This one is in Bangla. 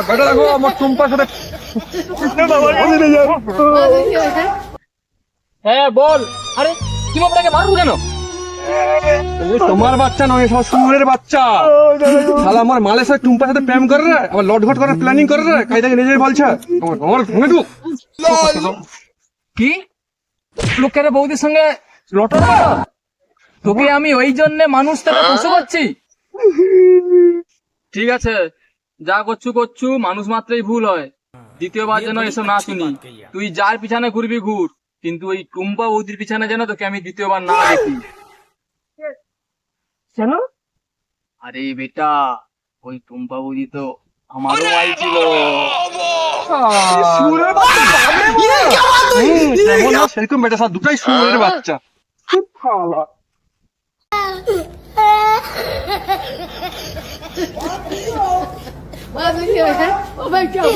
বেটা দেখো আমার টুম্পার সাথে। হ্যাঁ বল। আরে তুমি আপনাকে মারবো কেন? তোমার বাচ্চা নয়, সব সুরের বাচ্চা। শালা আমার মালের সাথে টুম্পার সাথে প্রেম করে রে, আবার লটঘট করার প্ল্যানিং করে রে, কাইদাকে নিজেই বলছে আমার ভেঙে দু। কি লোকের বৌদির সঙ্গে লটর পটর? তোকে আমি ওই জন্য মানুষ থেকে পশু করছি? ঠিক আছে, যা করছু করছু, মানুষ মাত্রই ভুল হয়। দ্বিতীয়বার যেন এসব না শুনি। তুই যার পিছনে ঘুরবি ঘুর, কিন্তু ওই টুম্পা বৌদির পিছনে যেন তোকে আমি দ্বিতীয়বার না দেখি। কেন? আরে বেটা, ওই টুম্পা বৌদি তো আমারও ভাই ছিল। সুরের বাচ্চা যেমন হয় সেরকম বেটা, সব দুটাই সুরের বাচ্চা। শালা Oh my God.